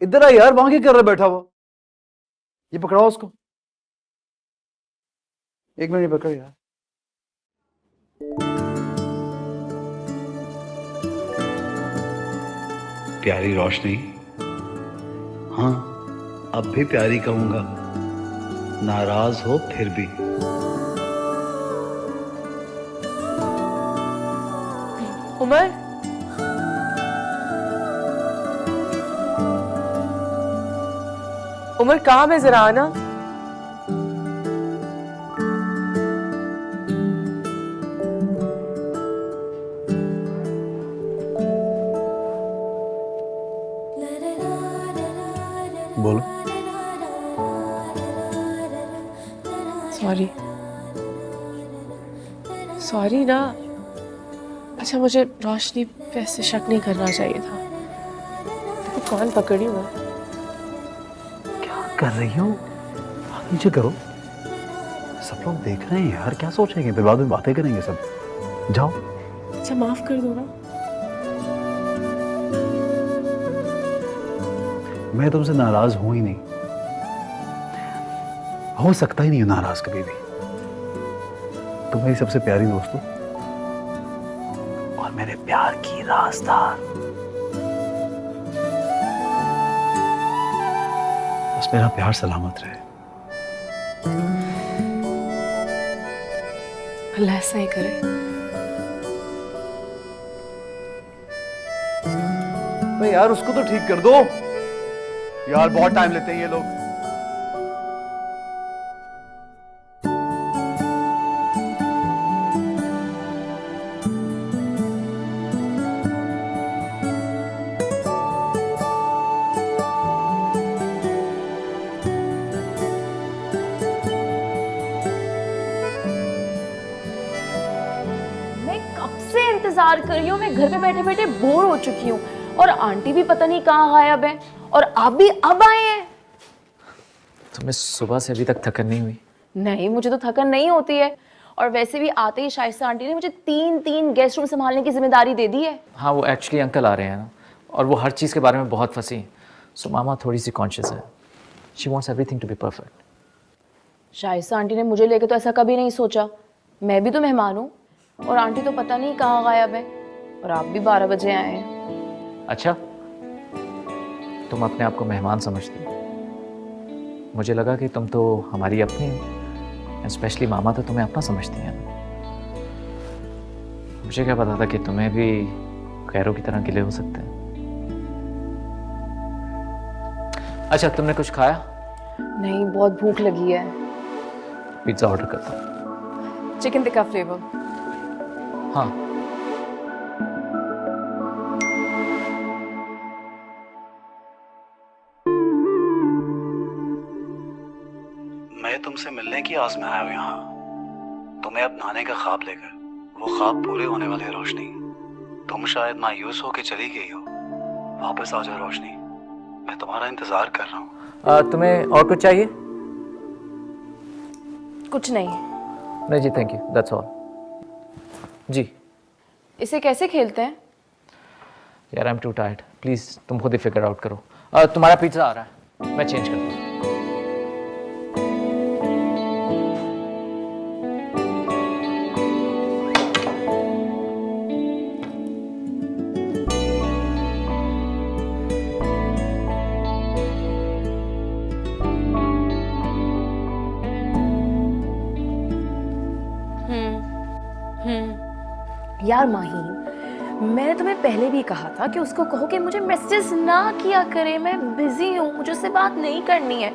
इधर आ यार, वहां क्या कर रहा है बैठा हुआ? ये पकड़ाओ उसको। एक मिनट, ये पकड़ यार। प्यारी रोशनी, हाँ अब भी प्यारी कहूंगा, नाराज हो फिर भी। उमर, उमर कहाँ है, जरा आना। बोलो। सॉरी, सॉरी ना। अच्छा, मुझे रोशनी पे ऐसे शक नहीं करना चाहिए था। देखो कौन पकड़ी मैं। क्या कर रही हो? हाथ नीचे करो। सब लोग देख रहे हैं यार, क्या सोचेंगे? फिर बाद में बातें करेंगे सब। जाओ। अच्छा माफ कर दो ना। मैं तुमसे नाराज हूं ही नहीं, हो सकता ही नहीं हूं नाराज कभी भी। तुम मेरी सबसे प्यारी दोस्त हो और मेरे प्यार की राजदार। बस मेरा प्यार सलामत रहे। अल्लाह ऐसा ही करे। भाई यार, उसको तो ठीक कर दो यार, बहुत टाइम लेते हैं ये लोग। मैं कब से इंतजार कर रही हूँ, मैं घर पे बैठे बैठे बोर हो चुकी हूँ। और आंटी भी पता नहीं कहाँ गायब है, और आप भी अब आए हैं। तुम्हें सुबह से अभी तक थकन नहीं हुई? नहीं, मुझे तो थकन नहीं होती है। और वैसे भी आते ही शाइस्ता आंटी ने मुझे 3 गेस्ट रूम संभालने की जिम्मेदारी दे दी है। हाँ, वो एक्चुअली अंकल आ रहे हैं ना, और वो हर चीज़ के बारे में बहुत फंसी हैं। सो मामा थोड़ी सी कॉन्शियस है। She wants everything to be perfect. Shaista aunty ने मुझे लेके तो ऐसा कभी नहीं सोचा। मैं भी तो मेहमान हूँ, और आंटी तो पता नहीं कहाँ गायब है। और आप भी 12 बजे आए हैं। अच्छा, तुम अपने आप को मेहमान समझती हो? मुझे लगा कि तुम तो हमारी अपनी हो, स्पेशली मामा तो तुम्हें अपना समझती हैं ना। मुझे क्या पता था कि तुम्हें भी गैरों की तरह गिले हो सकते हैं। अच्छा, तुमने कुछ खाया? नहीं, बहुत भूख लगी है। पिज्ज़ा ऑर्डर करता हूँ। Chicken tikka flavour. हाँ। मैं तुमसे मिलने की आस में आया हूं यहाँ, तुम्हें अपनाने का ख्वाब लेकर। वो ख्वाब पूरे होने वाले हैं रोशनी। तुम शायद मायूस होकर चली गई हो, वापस आ जाओ रोशनी, मैं तुम्हारा इंतजार कर रहा हूँ। तुम्हें और कुछ चाहिए? कुछ नहीं। नहीं जी, थैंक यू, दैट्स ऑल जी। इसे कैसे खेलते हैं? यार I am to tired, please तुम खुद ही फिगर आउट करो। तुम्हारा पिज्ज़ा आ रहा है, मैं चेंज करता हूँ। यार माही, मैंने तुम्हें पहले भी कहा था कि उसको कहो कि मुझे मैसेज ना किया करे, मैं बिजी हूँ, मुझे उससे बात नहीं करनी है।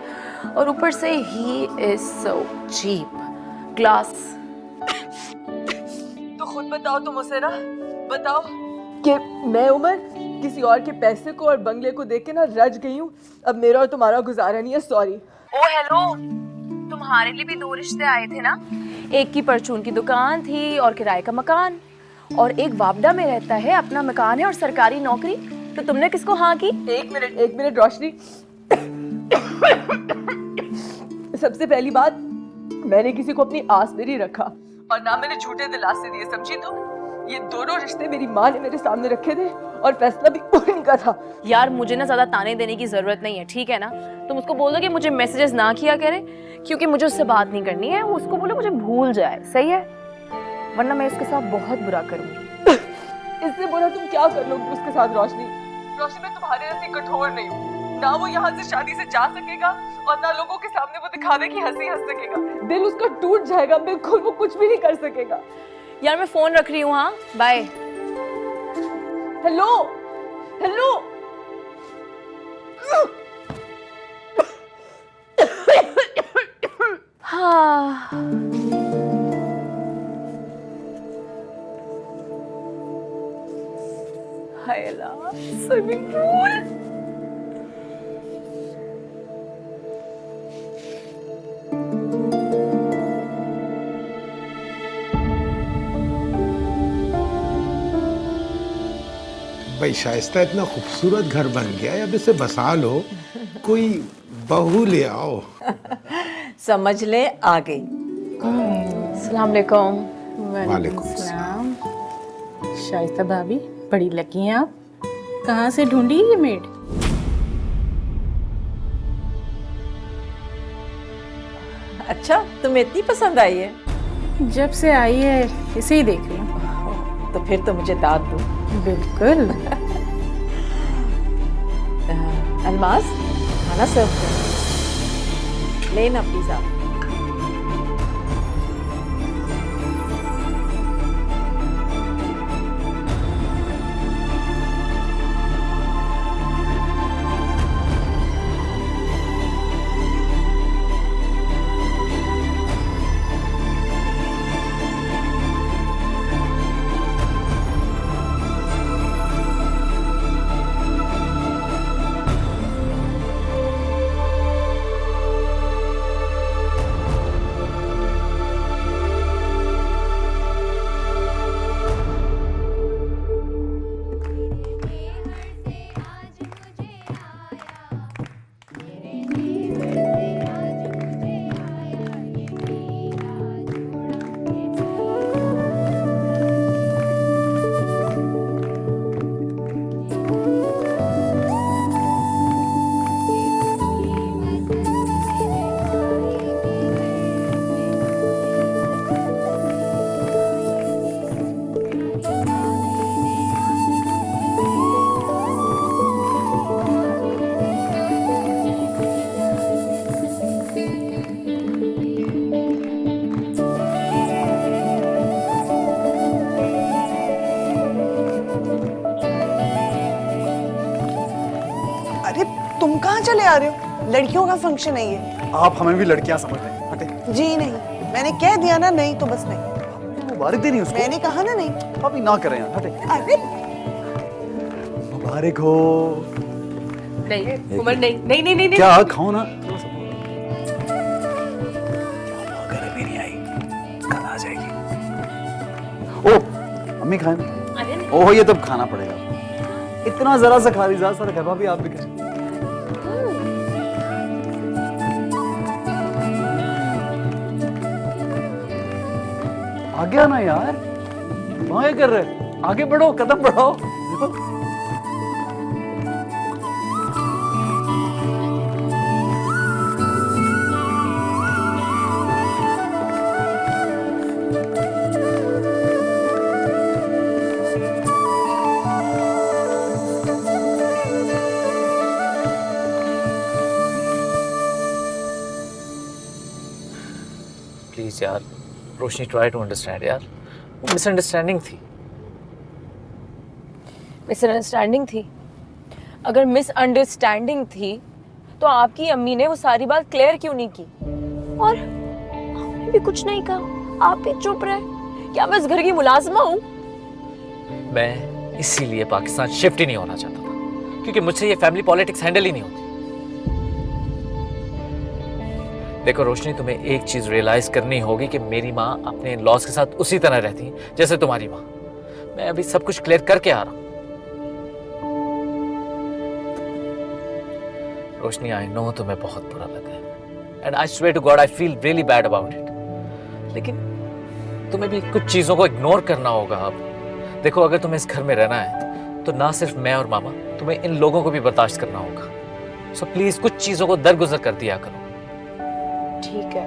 और ऊपर से ही इज सो चीप। ग्लास। तो खुद बताओ तुम उसे ना, बताओ कि मैं उमर किसी और के पैसे को और बंगले को देख के ना रज गई हूँ। अब मेरा और तुम्हारा गुजारा नहीं है। सॉरी। ओ हेलो, तुम्हारे लिए भी 2 रिश्ते आए थे ना। एक की परचून की दुकान थी और किराए का मकान, और एक वापडा में रहता है, अपना मकान है और सरकारी नौकरी। तो तुमने किसको हाँ की? एक मिनट रोशनी। सबसे पहली बात, मैंने किसी को अपनी आस में नहीं रखा, और ना मैंने झूठे दिलासे दिए, समझी तुम? ये दोनों रिश्ते मेरी माँ ने मेरे सामने रखे थे और फैसला भी उन्हीं का था। यार मुझे ना ज्यादा ताने देने की जरूरत नहीं है, ठीक है ना? तुम उसको बोल दो कि मुझे मैसेजेस ना किया करे, क्योंकि मुझे उससे बात नहीं करनी है। उसको बोलो मुझे भूल जाए, सही है? वरना मैं उसके साथ बहुत बुरा करूंगी। इससे बुरा तुम क्या कर लोगी उसके साथ रोशनी? रोशनी, मैं तुम्हारे जैसी कठोर नहीं हूँ। ना वो यहाँ से शादी से जा सकेगा और ना लोगों के सामने वो दिखावे की हंसी हंस सकेगा। दिल उसका टूट जाएगा, बिल्कुल वो कुछ भी नहीं कर सकेगा। यार मैं फोन रख रही हूँ, हाँ बाय। Hello hello. हाँ हाय अल्लाह, स्विमिंग पूल। भाई शाइस्ता इतना खूबसूरत घर बन गया है, अब इसे बसा लो, कोई बहू ले आओ। समझ ले आ गई। अस्सलाम वालेकुम। वालेकुम सलाम। शाइस्ता भाभी बड़ी लकी हैं आप। कहाँ से ढूंढी ये मेड? अच्छा, तुम्हें इतनी पसंद आई है? जब से आई है इसे ही देख रही हूँ। तो फिर तो मुझे दाद दो। बिल्कुल। अलमास, खाना सर्व कर लेना प्लीज आप। अरे तुम कहाँ चले आ रहे हो? लड़कियों का फंक्शन है ये। आप हमें भी लड़कियां समझ रहे हैं, हटे। जी नहीं, मैंने कह दिया ना, नहीं तो बस नहीं। मुबारक देनी उसको। मैंने कहा ना नहीं। अभी ना करें यार, हटे। अरे मुबारक हो। नहीं उमर, नहीं नहीं नहीं नहीं। क्या खाओ ना। घर अभी नहीं आई, कल आ जाएगी। ओ अम्मी खाए ना। ओह ये तब खाना पड़ेगा। इतना जरा सा खा ली, ज्यादा सारा घर भाभी आप भी खाए। आगे आना यार, वहां कर रहे, आगे बढ़ो, कदम बढ़ाओ। प्लीज यार रोशनी, ट्राई टू अंडरस्टैंड यार, वो मिसअंडरस्टैंडिंग थी। मिसअंडरस्टैंडिंग थी? अगर मिसअंडरस्टैंडिंग थी तो आपकी अम्मी ने वो सारी बात क्लियर क्यों नहीं की? और आपने भी कुछ नहीं कहा, आप भी चुप रहे। क्या मैं इस घर की मुलाजिमा हूँ? मैं इसीलिए पाकिस्तान शिफ्ट ही नहीं होना चाहता था, क्योंकि मुझसे ये फैमिली पॉलिटिक्स हैंडल ही नहीं होती। देखो रोशनी, तुम्हें एक चीज रियलाइज करनी होगी कि मेरी माँ अपने लॉस के साथ उसी तरह रहती है जैसे तुम्हारी माँ। मैं अभी सब कुछ क्लियर करके आ रहा हूँ। रोशनी, आई नो तुम्हें बहुत बुरा लगा है, and I swear to god I feel really bad about it. लेकिन तुम्हें भी कुछ चीजों को इग्नोर करना होगा अब। देखो, अगर तुम्हें इस घर में रहना है तो ना सिर्फ मैं और मामा, तुम्हें इन लोगों को भी बर्दाश्त करना होगा। सो प्लीज कुछ चीजों को दरगुजर कर दिया करो। ठीक है,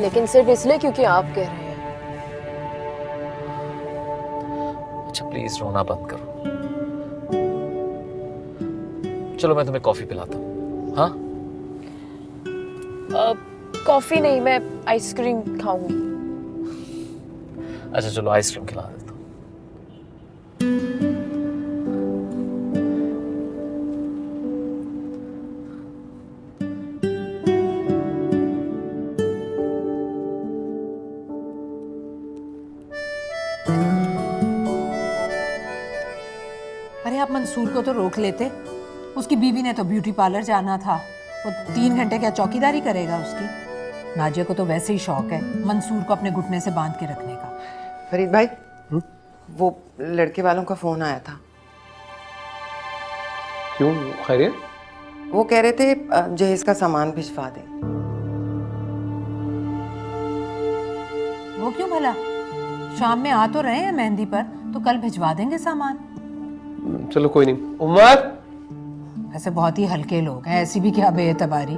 लेकिन सिर्फ इसलिए क्योंकि आप कह रहे हैं। अच्छा प्लीज रोना बंद करो। चलो मैं तुम्हें कॉफी पिलाता हूँ। हाँ, कॉफी नहीं, मैं आइसक्रीम खाऊंगी। अच्छा चलो आइसक्रीम खिला देता हूँ। अरे आप मंसूर को तो रोक लेते। उसकी बीवी ने तो ब्यूटी पार्लर जाना था। वो 3 घंटे क्या चौकीदारी करेगा उसकी? नाजिया को तो वैसे ही शौक है मंसूर को अपने घुटने से बांध के रखने का। फरीद भाई, वो लड़के वालों का फोन आया था। क्यों, खैरियत? वो कह रहे थे जहेज का सामान भिजवा दें। वो क्यों भला? शाम में आ तो रहे हैं मेहंदी पर, तो कल भिजवा देंगे सामान। चलो कोई नहीं। उमर, ऐसे बहुत ही हल्के लोग हैं, ऐसी भी क्या बेएतबारी।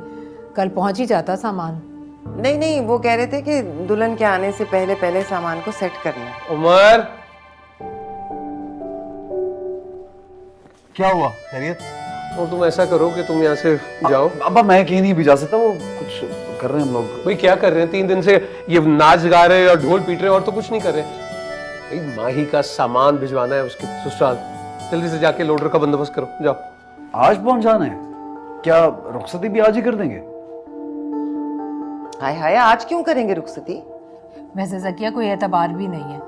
कल पहुंच ही जाता सामान। नहीं नहीं, वो कह रहे थे कि दुल्हन के आने से पहले पहले सामान को सेट करना है। उमर, क्या हुआ, खैरियत? और तुम ऐसा करो कि तुम यहाँ से जाओ। अब्बा मैं कहीं नहीं भी जा सकता, वो कुछ कर रहे हैं हम लोग। भाई क्या कर रहे हैं? 3 दिन से ये नाच गा रहे हैं और ढोल पीट रहे हैं और तो कुछ नहीं कर रहे। भाई माही का सामान भिजवाना है उसके ससुराल। जल्दी से जाके लोडर का बंदोबस्त करो, जाओ। आज पहुंच जाना है? क्या रुखसती भी आज ही कर देंगे? हाय हाय, आज क्यों करेंगे रुखसती? वैसे जकिया कोई एतबार भी नहीं है।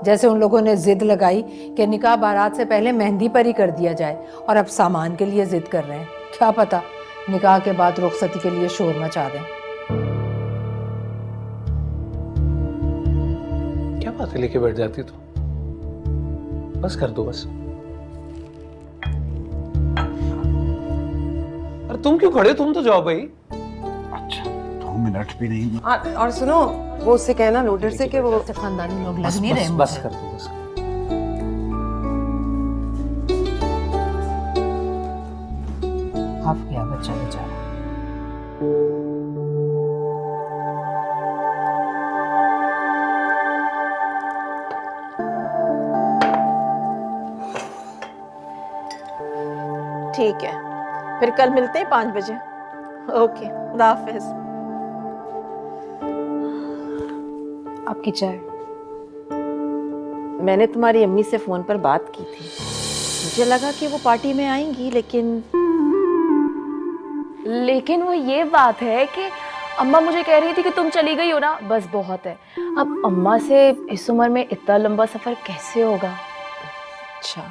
जैसे उन लोगों ने जिद लगाई कि निकाह बारात से पहले मेहंदी पर ही कर दिया जाए, और अब सामान के लिए जिद कर रहे हैं। क्या पता निकाह के बाद रुखसती के लिए शोर मचा दें। क्या बातें लेके बैठ जाती तू? बस कर दो बस। अरे तुम क्यों खड़े? तुम तो जाओ भाई। अच्छा 2 मिनट भी नहीं। और सुनो, वो उससे कहना लोडर से कि वो खानदानी लोग लग बस नहीं रहे। बस कर दो बस। हाफ गया बच्चा बेचारा। ठीक है, फिर कल मिलते हैं 5 बजे। ओके, खुदा हाफिज। आपकी चाय। मैंने तुम्हारी अम्मी से फोन पर बात की थी। मुझे लगा कि वो पार्टी में आएंगी, लेकिन वो ये बात है कि अम्मा मुझे कह रही थी कि तुम चली गई हो ना, बस बहुत है। अब अम्मा से इस उम्र में इतना लंबा सफर कैसे होगा? अच्छा,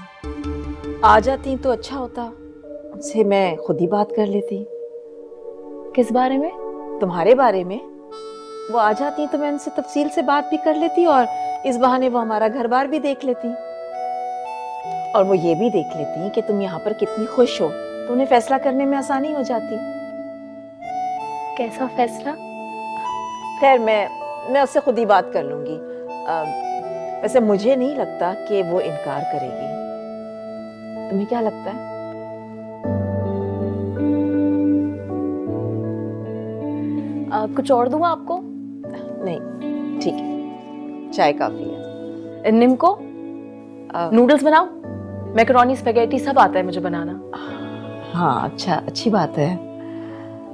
आ जाती तो अच्छा होता। उनसे मैं खुद ही बात कर लेती। किस बारे में? तुम्हारे बारे में। वो आ जाती तो मैं उनसे तफसील से बात भी कर लेती, और इस बहाने वो हमारा घर बार भी देख लेती, और वो ये भी देख लेती कि तुम यहाँ पर कितनी खुश हो, तो उन्हें फैसला करने में आसानी हो जाती। कैसा फैसला? खैर, मैं उससे खुद ही बात कर लूंगी। वैसे मुझे नहीं लगता कि वो इनकार करेगी। तुम्हें क्या लगता है? कुछ और दूँ आपको? नहीं, ठीक है, चाय काफी है। निम्को नूडल्स बनाओ, मैकरोनी, स्पैगेटी सब आता है मुझे बनाना। हाँ, अच्छा, अच्छी बात है।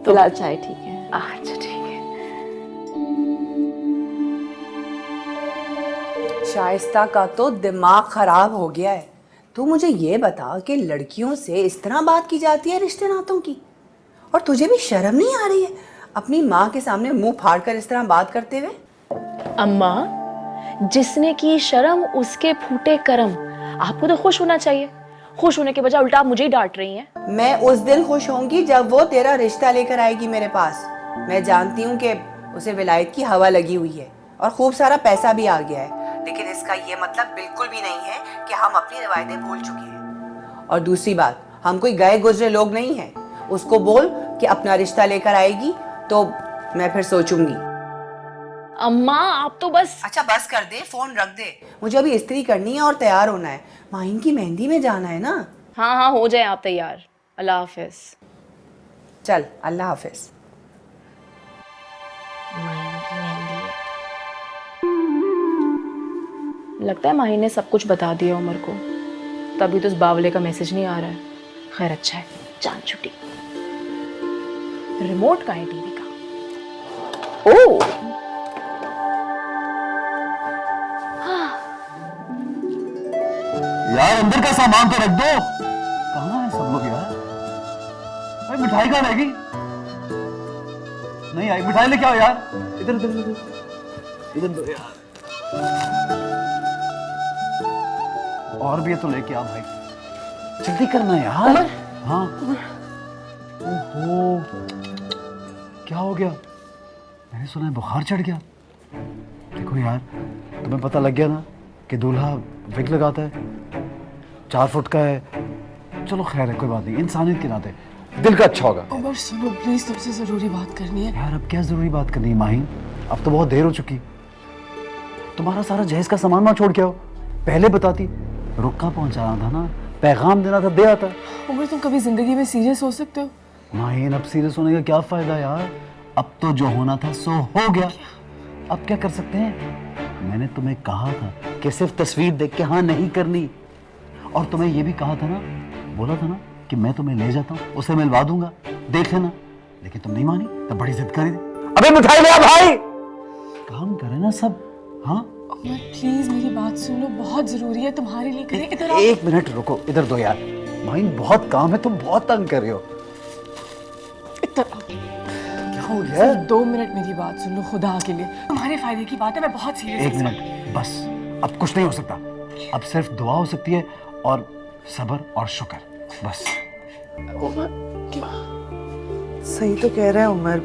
फिलहाल चाय ठीक है। अच्छा ठीक है। शाइस्ता का तो दिमाग खराब हो गया है। तू मुझे ये बता कि लड़कियों से इस तरह बात की जाती है रिश्ते नातों की, और तुझे भी शर्म नहीं आ रही है अपनी माँ के सामने मुंह फाड़ कर इस तरह बात करते हुए? अम्मा, जिसने की शर्म उसके फूटे करम। आपको तो खुश होना चाहिए। खुश होने के बजाय उल्टा आप मुझे ही डांट रही हैं। मैं उस दिन खुश होंगी जब वो तेरा रिश्ता लेकर आएगी मेरे पास। मैं जानती हूँ कि उसे विलायत की हवा लगी हुई है और खूब सारा पैसा भी आ गया है, लेकिन इसका ये मतलब बिल्कुल भी नहीं है कि हम अपनी रिवायतें भूल चुके हैं। और दूसरी बात, हम कोई गए गुजरे लोग नहीं हैं। उसको बोल कि अपना रिश्ता लेकर आएगी तो मैं फिर सोचूंगी। अम्मा आप तो बस अच्छा बस कर दे, फोन रख दे, मुझे अभी इस्त्री करनी है और तैयार होना है। माहिन की मेहंदी में जाना है ना। हाँ हाँ हो जाए आप तैयार। अल्लाह हाफिज। चल अल्लाह हाफिज। माहिन की मेहंदी है। लगता है माहिन ने सब कुछ बता दिया उमर को, तभी तो उस बावले का मैसेज नहीं आ रहा है। खैर अच्छा है, जान छुट्टी। रिमोट का है टीवी का। ओह यार अंदर का सामान तो रख दो। कहाँ है सब लोग यार? भाई मिठाई कहाँ रहेगी? नहीं आई मिठाई लेके आओ यार। इधर इधर इधर इधर दो यार। और भी है तो लेके आ भाई, जल्दी करना यार। हाँ ओहो क्या हो गया? मैंने सुना है बुखार चढ़ गया। देखो यार तुम्हें पता लग गया ना कि दूल्हा विग लगाता है, 4 फुट का है। चलो खैर है कोई बात नहीं, इंसानियत के नाते दिल का अच्छा होगा। उमर सुनो प्लीज, तुमसे जरूरी बात करनी है। यार अब क्या जरूरी बात करनी है माहिन? अब तो बहुत देर हो चुकी। तुम्हारा सारा जहेज का सामान वहां छोड़ के आओ। पहले बताती, रुका पहुंचाना था ना, पैगाम देना था, दे आता। उमर तुम कभी जिंदगी में सीरियस हो सकते हो? माहिन अब सीरियस होने का क्या फायदा यार? अब तो जो होना था सो हो गया, अब क्या कर सकते हैं? मैंने तुम्हें कहा था कि सिर्फ तस्वीर देख के हाँ नहीं करनी, और तुम्हें ये भी कहा था ना, बोला था ना कि मैं तुम्हें ले जाता हूँ, उसे मिलवा दूंगा, देख लेना। लेकिन तुम नहीं मानी, तब बड़ी जिद करी थी। अबे मिठाई ले आ भाई, काम करे ना सब। हाँ उमर प्लीज मेरी बात सुन लो, बहुत जरूरी है तुम्हारे लिए। करें इधर आओ। 1 मिनट रुको, इधर दो यार। माहिन बहुत काम है, तुम बहुत तंग कर रहे हो। इधर आओ। क्या हो गया? सिर्फ 2 मिनट मेरी बात सुन लो, खुदा के लिए तुम्हारे फायदे की बात है, मैं बहुत सीरियस। 1 मिनट बस, अब कुछ नहीं हो सकता। अब सिर्फ दुआ हो सकती है और सब्र और शुक्र, बस। सही तो कह रहा है उमर।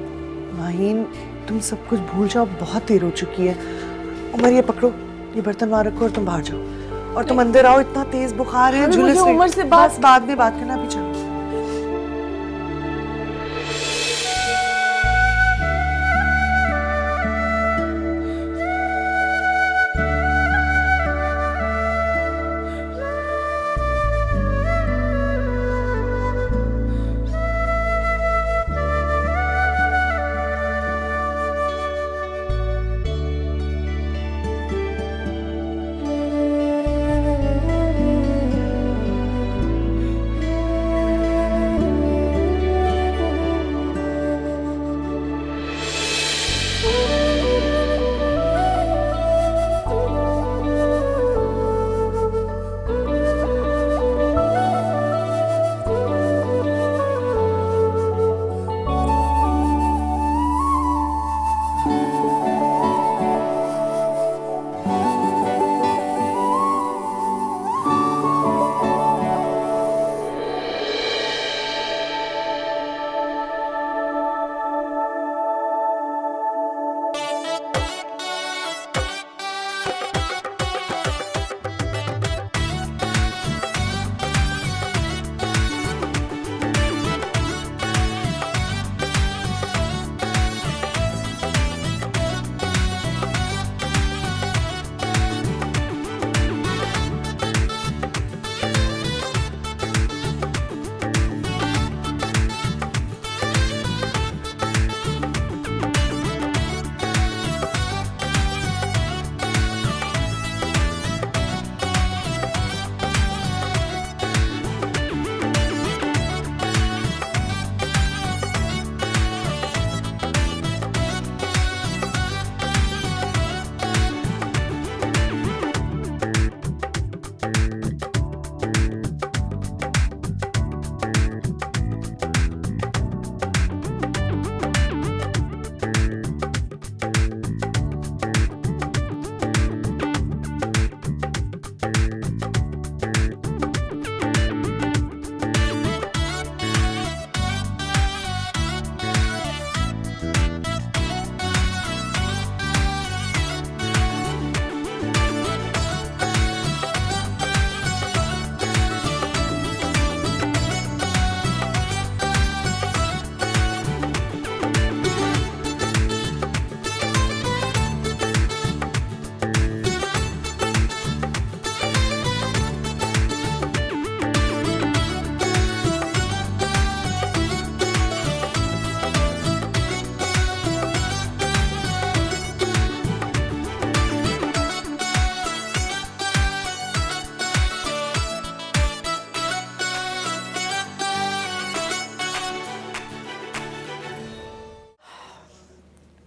माहीन तुम सब कुछ भूल जाओ, बहुत देर हो चुकी है। उमर ये पकड़ो, ये बर्तन वहां रखो और तुम बाहर जाओ, और तुम अंदर आओ। इतना तेज बुखार है, मुझे झुलस रही। उमर से बस बाद में बात करना, अभी चलो।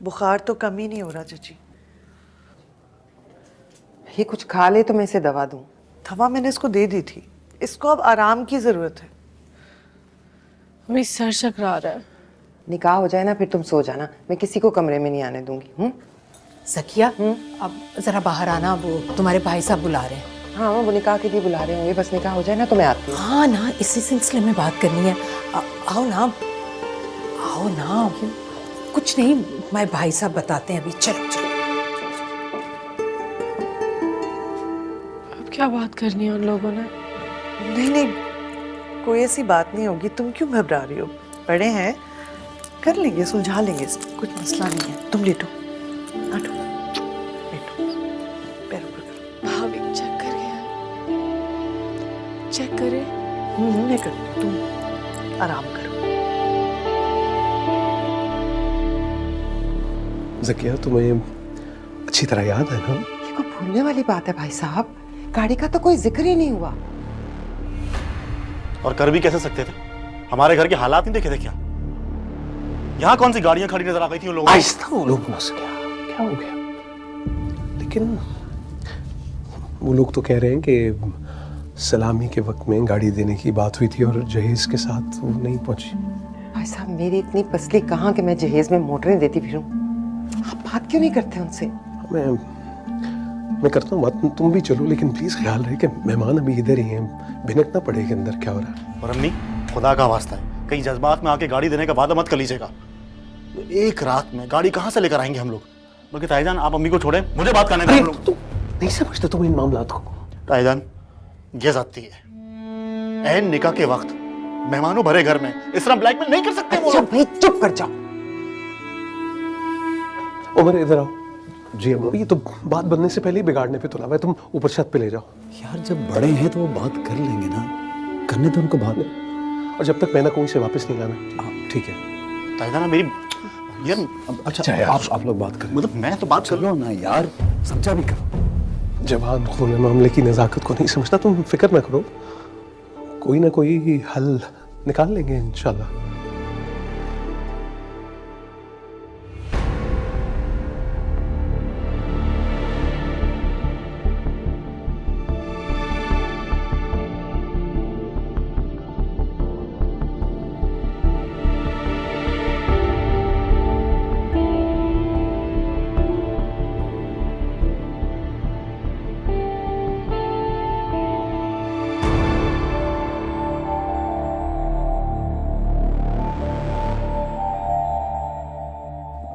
बुखार तो कम ही नहीं हो रहा चाची। ये कुछ खा ले तो मैं इसे दवा दूं। दवा मैंने इसको दे दी थी, इसको अब आराम की जरूरत है। मेरी सर चकरा रहा है। निकाह हो जाए ना फिर तुम सो जाना, मैं किसी को कमरे में नहीं आने दूंगी। सकिया, अब जरा बाहर आना, वो तुम्हारे भाई साहब बुला रहे हैं। हाँ वो निकाह के लिए बुला रहे होंगे, बस निकाह हो जाए ना तो मैं आती हूँ। हाँ ना, इसी सिलसिले में बात करनी है। आओ ना, आओ ना। कुछ नहीं, मेरे भाई साहब बताते हैं अभी। चलो चलो। अब क्या बात करनी है उन लोगों ने? नहीं नहीं, कोई ऐसी बात नहीं होगी, तुम क्यों घबरा रही हो? बड़े हैं, कर लेंगे, सुलझा लेंगे, कुछ मसला नहीं है। तुम लेटो, बैठो बैठो, पैर ऊपर करो। भाभी चेक कर गया, चेक करे। मैं करती हूँ, तुम आराम करो। ज़किया तुम्हें अच्छी तरह याद है ना? ये कोई भूलने वाली बात है भाई साहब, गाड़ी का तो कोई जिक्र ही नहीं हुआ। और कर भी कैसे सकते थे? हमारे घर के हालात नहीं देखे थे क्या? यहाँ कौन सी गाड़ियां खड़ी नजर आ गई थी उन लोगों को? आहिस्ता वो लोग मस गया, क्या हो गया? लेकिन वो लोग तो कह रहे हैं कि सलामी के वक्त में गाड़ी देने की बात हुई थी और जहेज के साथ वो नहीं पहुंची। भाई साहब मेरी इतनी पसली कहाँ कि मैं जहेज में मोटरें देती फिरूं। आप बात क्यों नहीं करते उनसे? मैं करता हूँ बात, तुम भी चलो, लेकिन प्लीज ख्याल रहे कि मेहमान अभी इधर ही हैं, भिनक ना पड़े कि अंदर क्या हो रहा है। और अम्मी, खुदा का वास्ता है, कहीं जज्बात में आके गाड़ी देने का वादा मत कर लीजिएगा। एक रात में गाड़ी कहाँ से लेकर आएंगे हम लोग? बल्कि ताईजान आप अम्मी को छोड़े, मुझे बात करने दें हम लोग। तुम नहीं समझते तुम इन मामलात को? ताईजान ये जाती है, ऐन निकाह के वक्त मेहमानों भरे घर में इस तरह ब्लैकमेल नहीं कर सकते। अच्छा भाई चुप कर जाओ। उमर इधर आओ। जी अब ये तो बात बनने से पहले ही बिगाड़ने पे तुला हुआ है, तुम ऊपर छत पे ले जाओ। यार जब बड़े हैं तो वो बात कर लेंगे ना, करने तो उनको बात। और जब तक मैं ना कोई से वापस नहीं लाना। ठीक है ताईजान मेरी यार, अच्छा आप लोग बात करें। मतलब मैं तो बात कर लो ना यार, समझा भी करो। जवान खून मामले की नजाकत को नहीं समझता, तुम फिक्र ना करो, कोई ना कोई हल निकाल लेंगे इंशाल्लाह।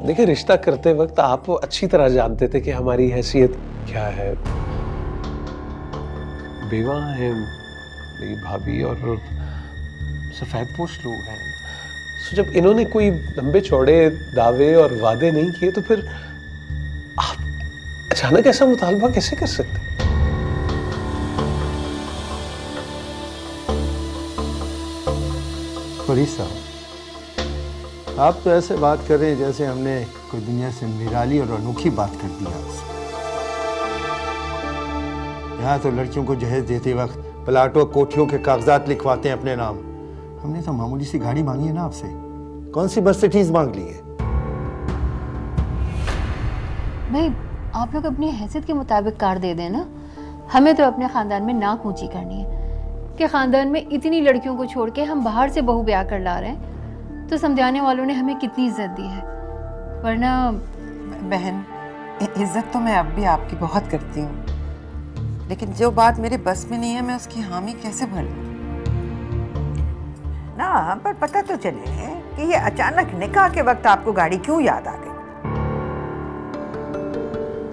देखिए रिश्ता करते वक्त आप अच्छी तरह जानते थे कि हमारी हैसियत क्या है। बेवा है मेरी भाभी और सफेदपोश लोग हैं, तो जब इन्होंने कोई लंबे चौड़े दावे और वादे नहीं किए तो फिर आप अचानक ऐसा मुतालबा कैसे कर सकते? फरीद साहब, आप तो ऐसे बात कर रहे हैं जैसे हमने कोई दुनिया से निराली और अनोखी बात कर दी आपसे। यहाँ तो लड़कियों को जहेज देते वक्त प्लाटों कोठियों के कागजात लिखवाते हैं अपने नाम। हमने तो मामूली सी गाड़ी मांगी है ना आपसे, कौन सी मर्सिडीज मांग ली है? भाई आप लोग अपनी हैसियत के मुताबिक कार दे देना, हमें तो अपने खानदान में नाक ऊंची करनी है कि खानदान में इतनी लड़कियों को छोड़ के हम बाहर से बहू ब्याह कर ला रहे हैं, तो समझाने वालों ने हमें कितनी इज्जत दी है। वरना बहन, इज्जत तो मैं अब भी आपकी बहुत करती हूँ, लेकिन जो बात मेरे बस में नहीं है मैं उसकी हामी कैसे भर लूं? ना, पर पता तो चले कि ये अचानक निकाह के वक्त आपको गाड़ी क्यों याद आ गई।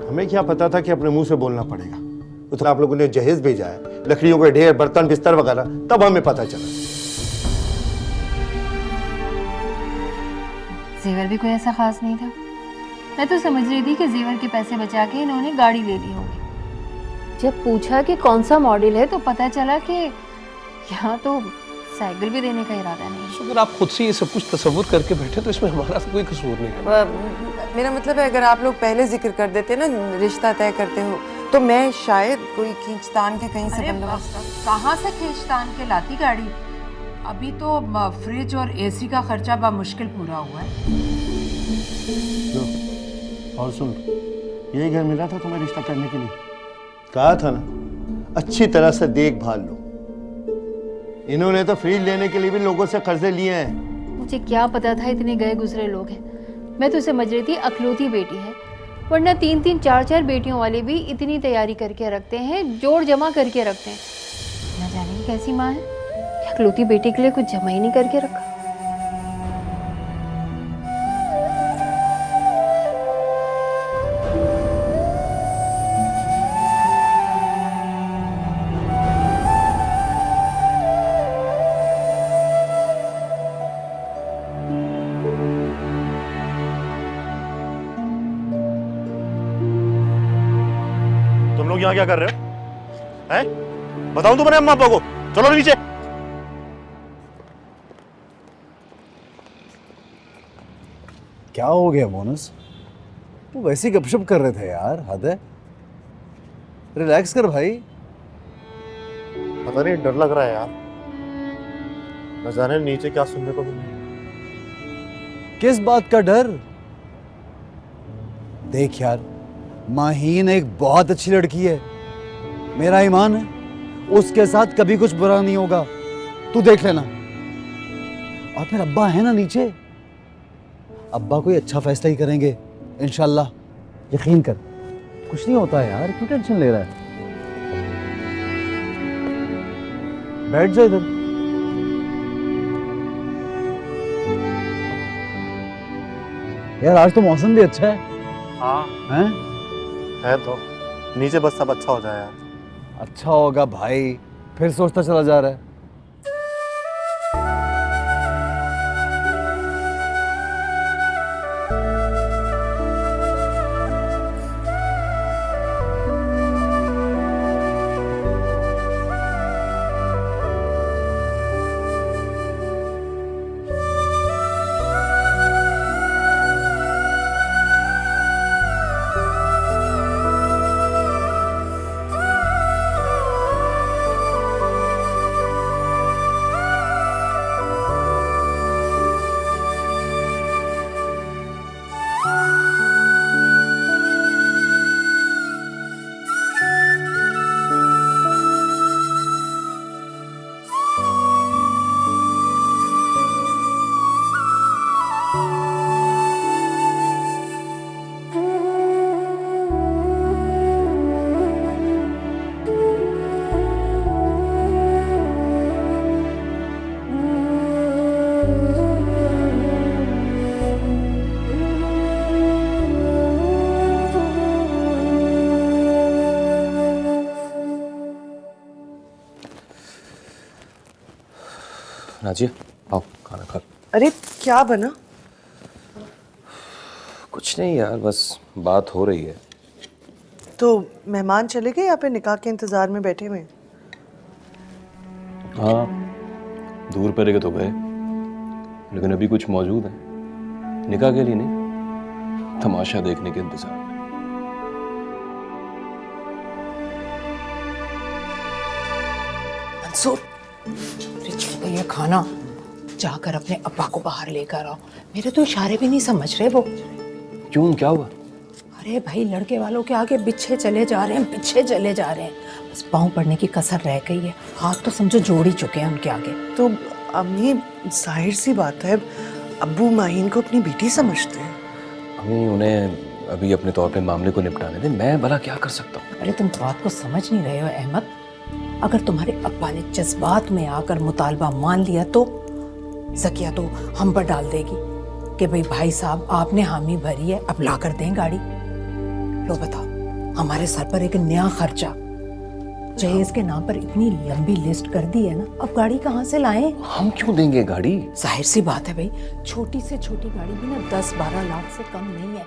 हमें क्या पता था कि अपने मुंह से बोलना पड़ेगा। तो आप लोगों ने जहेज भेजा है, लकड़ियों के ढेर, बर्तन बिस्तर वगैरह, तब हमें पता चला। जेवर भी कोई ऐसा खास नहीं था। मैं तो समझ रही थी कि जेवर के पैसे बचा के इन्होंने गाड़ी ले ली होगी। जब पूछा कि कौन सा मॉडल है तो पता चला कि यहाँ तो साइकिल भी देने का इरादा नहीं है। अगर आप खुद से ये सब कुछ तसव्वुर करके बैठे तो इसमें हमारा तो कोई कसूर नहीं है। मेरा मतलब है अगर आप लोग पहले जिक्र कर देते ना, रिश्ता तय करते हो, तो मैं शायद कोई खींचतान के कहीं से बंदोबस्त। कहाँ से खींचतान के लाती गाड़ी? अभी तो फ्रिज और एसी का खर्चा बा मुश्किल पूरा हुआ है। लो, और सुन, यही घर मिला था तुम्हें रिश्ता करने के लिए? कहा था ना, अच्छी तरह से देखभाल लो। इन्होंने तो फ्रीज लेने के लिए भी लोगों से कर्जे लिए हैं। मुझे क्या पता था इतने गए गुजरे लोग हैं। मैं तो समझ रही थी अकलौती बेटी है, वरना 3-3 4-4 बेटियों वाले भी इतनी तैयारी करके रखते हैं, जोड़ जमा करके रखते हैं। न जाने की कैसी माँ है, अकलौती बेटी के लिए कुछ जमा ही नहीं करके रखा। तुम लोग यहाँ क्या कर रहे हो? हैं? बताऊं तो मैंने अम्मा पापा को। चलो नीचे। क्या हो गया मोनस? वो वैसे ही गपशप कर रहे थे यार, हद है। रिलैक्स कर भाई। पता नहीं, डर लग रहा है यार। न जाने नीचे क्या सुनने को मिले। किस बात का डर? देख यार, माहीन एक बहुत अच्छी लड़की है, मेरा ईमान है उसके साथ कभी कुछ बुरा नहीं होगा, तू देख लेना। और फिर अब्बा है ना नीचे, अब्बा कोई अच्छा फैसला ही करेंगे इंशाल्लाह, यकीन कर। कुछ नहीं होता है यार, क्यों टेंशन ले रहा है? बैठ जा इधर। यार आज तो मौसम भी अच्छा है। हाँ हैं? है तो। नीचे बस सब अच्छा हो जाए यार। अच्छा होगा भाई, फिर सोचता चला जा रहा है। नाजिया, आओ खाना खा। अरे क्या बना? कुछ नहीं यार, बस बात हो रही है। तो मेहमान चले गए या फिर निकाह के इंतजार में बैठे हुए? हाँ, दूर पड़ेगा तो गए, लेकिन अभी कुछ मौजूद है। निकाह के लिए नहीं, तमाशा देखने के इंतजार। मंसूर, ये खाना जाकर अपने अब्बा को बाहर लेकर आओ। मेरे तो इशारे भी नहीं समझ रहे वो। क्यों, क्या हुआ? अरे भाई, लड़के वालों के आगे पीछे चले जा रहे हैं, पीछे चले जा रहे हैं। बस पाँव पड़ने की कसर रह गई है, हाथ तो समझो जोड़ ही चुके हैं उनके आगे। तो अम्मी, जाहिर सी बात है, अब्बू माहीन को अपनी बेटी समझते हैं। अम्मी, उन्हें अभी अपने तौर पे मामले को निपटाने दें, मैं भला क्या कर सकता हूँ? अरे तुम बात को समझ नहीं रहे हो अहमद। अगर तुम्हारे अब्बा ने जज्बात में आकर मुतालबा मान लिया तो ज़किया तो हम पर डाल देगी कि भाई साहब आपने हामी भरी है, अब ला कर दें गाड़ी। लो बताओ, हमारे सर पर एक नया खर्चा। जहेज के नाम पर इतनी लंबी लिस्ट कर दी है ना, अब गाड़ी कहाँ से लाएं? हम क्यों देंगे गाड़ी? जाहिर सी बात है भाई, छोटी से छोटी गाड़ी भी ना 10-12 लाख से कम नहीं है।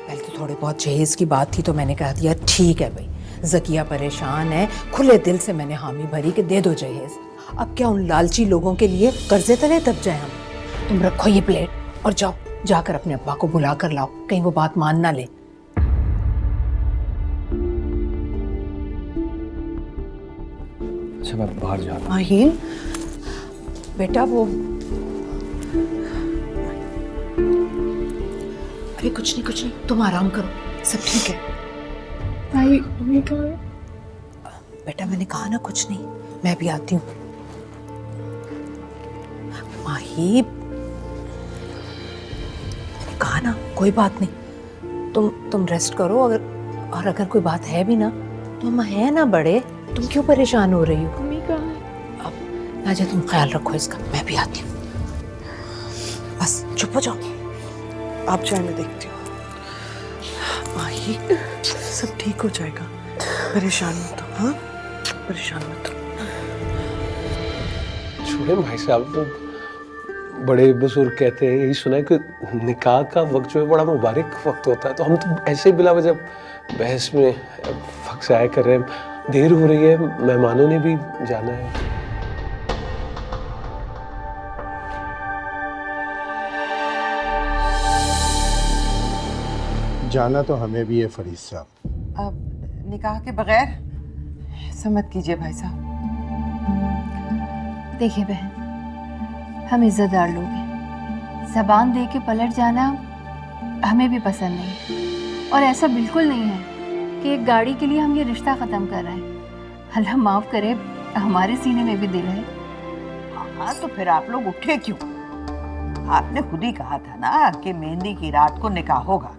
पहले तो थोड़ी बहुत जहेज की बात थी तो मैंने कह दिया ठीक है भाई, ज़किया परेशान है, खुले दिल से मैंने हामी भरी कि दे दो जहेज। अब क्या उन लालची लोगों के लिए कर्जे तले दब जाए हम? तुम रखो ये प्लेट और जाओ, जाकर अपने अब्बा को बुला कर लाओ, कहीं वो बात मान ना ले। अच्छा, मैं बाहर जा रहा हूँ। माहीन, बेटा वो अरे कुछ नहीं, तुम आराम करो, सब ठीक है। भाई मम्मी कहाँ है? बेटा मैंने कहा ना कुछ नहीं, मैं भी आती हूँ। माही, मैंने कहा ना कोई बात नहीं, तुम रेस्ट करो। अगर कोई बात है भी ना, तुम है ना बड़े, तुम क्यों परेशान हो रही हो? मम्मी कहाँ है? अब नाजा तुम ख्याल रखो इसका, मैं भी आती हूँ। बस चुप हो जाओ। आप जाए, मैं देखती हूँ। माही, सब ठीक हो जाएगा, परेशान मत हो। हाँ, परेशान मत हो। छोड़े भाई साहब, वो बड़े बुजुर्ग कहते हैं, यही सुना है कि निकाह का वक्त जो है बड़ा मुबारक वक्त होता है, तो हम तो ऐसे ही बिला वजह बहस में फक्साया कर रहे हैं। देर हो रही है, मेहमानों ने भी जाना है। जाना तो हमें भी है फरीद साहब। अब निकाह के बगैर ऐसा मत कीजिए भाई साहब। देखिए बहन, हम इज्जतदार लोग हैं, जबान दे के पलट जाना हमें भी पसंद नहीं, और ऐसा बिल्कुल नहीं है कि एक गाड़ी के लिए हम ये रिश्ता ख़त्म कर रहे हैं। अल्लाह माफ़ करे, हमारे सीने में भी दिल है। हाँ तो फिर आप लोग उठे क्यों? आपने खुद ही कहा था ना कि मेहंदी की रात को निकाह होगा,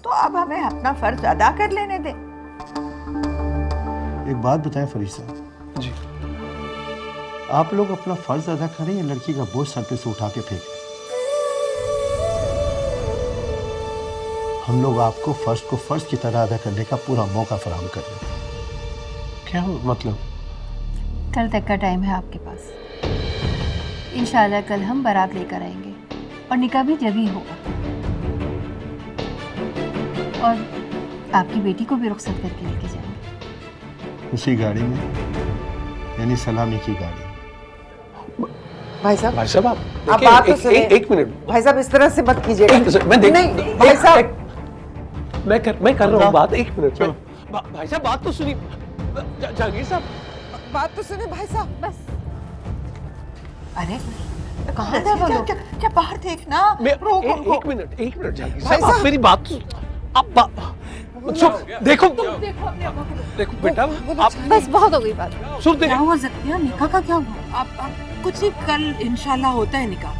तो अब हमें अपना फर्ज अदा कर लेने दें। एक बात बताएं फरीद साहब जी, आप लोग अपना फर्ज अदा करें या लड़की का बोझ सर पे से उठा के फेंकें? हम लोग आपको फर्ज को फर्ज की तरह अदा करने का पूरा मौका फराहम कर रहे हैं। क्या मतलब? कल तक का टाइम है आपके पास। इंशाल्लाह कल हम बारात लेकर आएंगे और निकाह भी जल्दी होगा, और आपकी बेटी को भी रुखसत करके लेके जाएंगे उसी गाड़ी में, यानी सलामी की गाड़ी। भाई साहब आप आप बात तो सुनिए। एक मिनट भाई साहब इस तरह से मत कीजिएगा। नहीं भाई साहब, मैं कर रहा हूँ बात। एक मिनट भाई साहब, बात तो सुनिए। जहांगीर साहब, बात तो सुनिए भाई साहब। बस। अरे कहाँ थे वो लोग? क्या बाहर देखना। एक मिनट जहांगीर साहब, आप मेरी बात देखो बेटा, आप बस बहुत हो गई बात। सुन दे। क्या हुआ ज़किया, निकाह का क्या हुआ? आप कुछ नहीं, कल इंशाल्लाह होता है निकाह।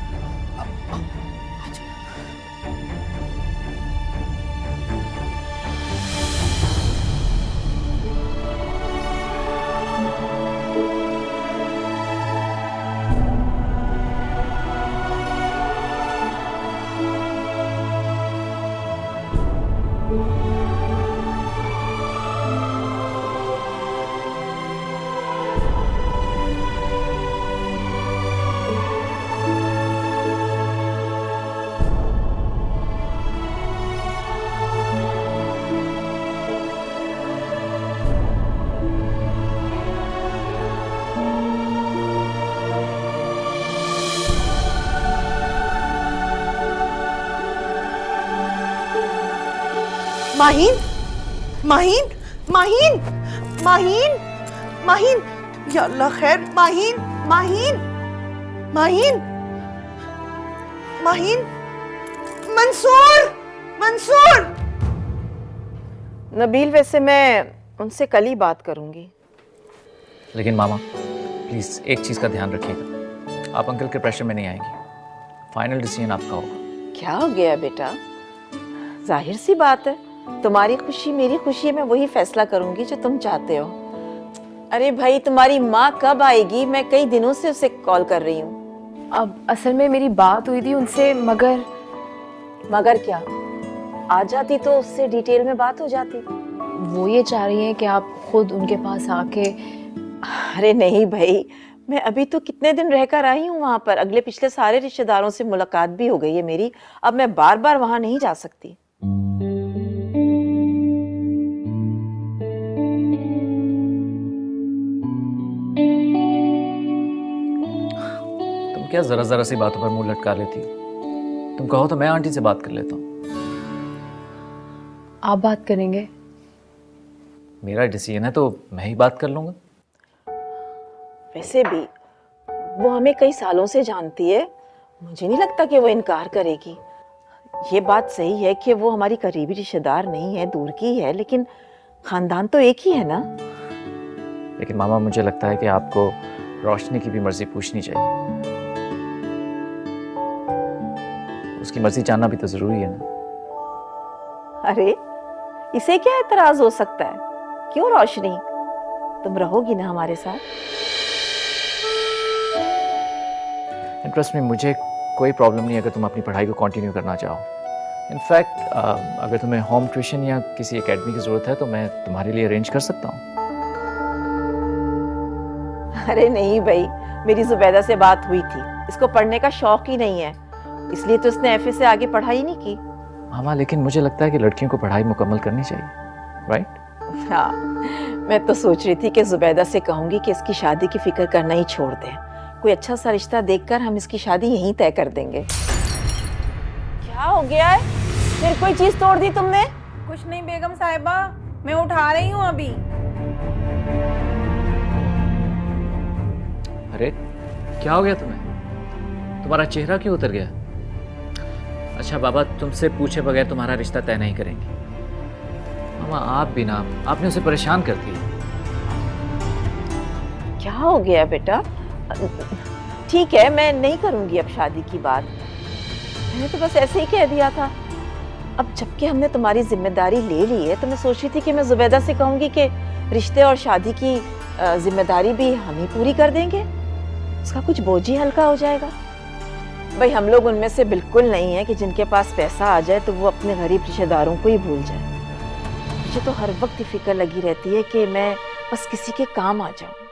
माहीन, माहीन, माहीन, माहीन, माहीन, या अल्लाह खैर। माहीन, माहीन, माहीन, माहीन, मंसूर, मंसूर। नबील, वैसे मैं उनसे कल ही बात करूंगी। लेकिन मामा प्लीज़ एक चीज़ का ध्यान रखिएगा, आप अंकल के प्रेशर में नहीं आएंगी। फाइनल डिसीजन आपका होगा। क्या हो गया बेटा? जाहिर सी बात है, तुम्हारी खुशी मेरी खुशी है, मैं वही फैसला करूंगी जो तुम चाहते हो। अरे भाई, तुम्हारी माँ कब आएगी? मैं कई दिनों से उसे कॉल कर रही हूँ। अब असल में मेरी बात हुई थी उनसे, मगर क्या? आ जाती तो उससे डिटेल में बात हो जाती। वो ये चाह रही हैं कि आप खुद उनके पास आके। अरे नहीं भाई, मैं अभी तो कितने दिन रहकर आई हूँ वहां पर। अगले पिछले सारे रिश्तेदारों से मुलाकात भी हो गई है मेरी। अब मैं बार बार वहां नहीं जा सकती। तुम क्या जरा सी बातों पर मुंह लटका लेती हो? तुम कहो तो मैं आंटी से बात कर लेता हूँ। आप बात करेंगे? मेरा डिसीजन है तो मैं ही बात कर लूंगा। वैसे भी वो हमें कई सालों से जानती है, मुझे नहीं लगता कि वो इनकार करेगी। ये बात सही है कि वो हमारी करीबी रिश्तेदार नहीं है, दूर की है, लेकिन खानदान तो एक ही है ना। लेकिन मामा मुझे लगता है कि आपको रोशनी की भी मर्जी पूछनी चाहिए। उसकी मर्जी जानना भी तो जरूरी है ना। अरे इसे क्या एतराज हो सकता है? क्यों रोशनी, तुम रहोगी ना हमारे साथ? इंटरेस्ट में मुझे कोई प्रॉब्लम नहीं अगर तुम अपनी पढ़ाई को कंटिन्यू करना चाहो। इनफैक्ट अगर तुम्हें होम ट्यूशन या किसी एकेडमी की ज़रूरत है तो मैं तुम्हारे लिए अरेंज कर सकता हूँ। अरे नहीं भाई, मेरी जुबैदा से बात हुई थी, इसको पढ़ने का शौक ही नहीं है, इसलिए तो इसने एफए से आगे पढ़ाई नहीं की। मामा लेकिन मुझे लगता है कि लड़कियों को पढ़ाई मुकम्मल करनी चाहिए, राइट? हाँ, मैं तो सोच रही थी कि जुबैदा से कहूंगी कि इसकी शादी की फिक्र करना ही छोड़ दें, कोई अच्छा सा रिश्ता देखकर हम इसकी शादी यहीं तय कर देंगे। क्या हो गया है? फिर कोई चीज तोड़ दी तुमने? कुछ नहीं बेगम साहिबा, मैं उठा रही हूँ अभी। अरे क्या हो गया तुम्हें? तुम्हारा चेहरा क्यों उतर गया? अच्छा बाबा तुमसे पूछे बगैर तुम्हारा रिश्ता तय नहीं करेंगे। मामा आप भी ना, आपने उसे परेशान कर दिया। क्या हो गया बेटा? ठीक है, मैं नहीं करूंगी अब शादी की बात, मैंने तो बस ऐसे ही कह दिया था। अब जबकि हमने तुम्हारी जिम्मेदारी ले ली है तो मैं सोच रही थी कि मैं जुबैदा से कहूंगी कि रिश्ते और शादी की जिम्मेदारी भी हम ही पूरी कर देंगे, उसका कुछ बोझ ही हल्का हो जाएगा। भाई हम लोग उनमें से बिल्कुल नहीं है कि जिनके पास पैसा आ जाए तो वो अपने गरीब रिश्तेदारों को ही भूल जाए। मुझे तो हर वक्त फिक्र लगी रहती है कि मैं बस किसी के काम आ जाऊं।